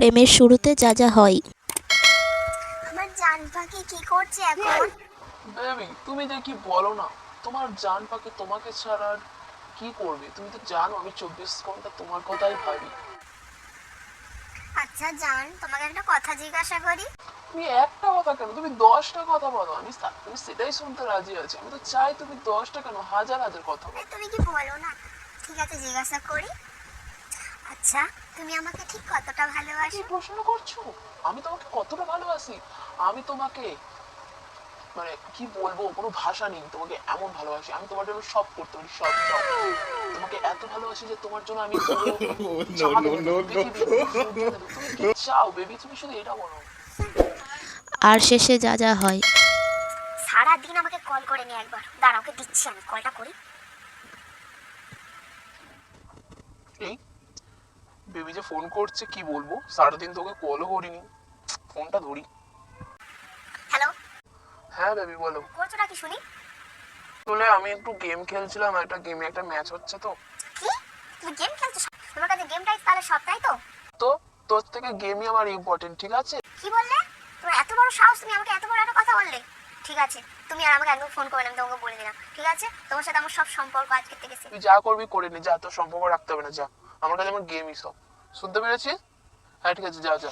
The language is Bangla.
প্রেমের শুরুতে যা যা হয়। আমার জান পাখি কি করছে এখন? বেবি তুমি যে কি বলো না, তোমার জান পাখি তোমাকে ছাড়া আর কি করবে? তুমি তো জানো আমি 24 ঘন্টা তোমার কথাই ভাবি। আচ্ছা জান, তোমাকে একটা কথা জিজ্ঞাসা করি। তুমি একটা কথা কেন, তুমি 10টা কথা বলো, আমি সেটাই শুনতে রাজি আছি। আমি তো চাই তুমি 10টা কেন, হাজার হাজার কথা বলো। তুমি কি বলো না? ঠিক আছে, জিজ্ঞাসা করি। আচ্ছা, তুমি আমাকে ঠিক কতটা কি ভালোবাসো? প্রশ্ন করছো? আমি তোমাকে কতটা ভালোবাসি? আমি তোমাকে মানে কি বলবো, কোনো ভাষা নেই। তোমাকে এমন ভালোবাসি, আমি তোমার জন্য সব করতে পারি, সব সব। তোমাকে এত ভালোবাসি যে তোমার জন্য আমি পুরো চাঁদ এনে দেবো, পৃথিবী এনে দেবো, সূর্য এনে দেবো। তুমি কি চাও বেবি? তুমি শুধু এটা বলো। আর শেষে যা যা হয়। সারাদিন আমাকে কল করে নি একবার। দাঁড়াও, ওকে দিচ্ছি, আমি কলটা করি। এই বেবি যে ফোন করছে, কি বলবো, সারাদিন তোকে কলও করিনি। ফোনটা ধরি। হ্যালো, হ্যাঁ বেবি বলো। করছোটা কি শুনি? আসলে আমি একটু গেম খেলছিলাম, একটা গেমে একটা ম্যাচ হচ্ছে তো। কি? তুমি গেম খেলছো? তোমার কাছে গেমটাই তাহলে সব, তাই তো? তো তোর থেকে গেমই আমার ইম্পর্টেন্ট, ঠিক আছে? কি বললে? তোমার এত বড় সাহস, তুমি আমাকে এত বড় একটা কথা বললে? ঠিক আছে, তুমি আর আমাকে একদম ফোন করবে না, আমি তোমাকে বলে দিলাম। ঠিক আছে, তোমার সাথে আমার সব সম্পর্ক আজকে থেকে শেষ। তুই যা করবি করে নে, যা, তোর সম্পর্ক রাখতে হবে না, যা। আমার কাছে আমার গেমই সব। শুনতে পেরেছিস? হ্যাঁ ঠিক আছে, যা যা।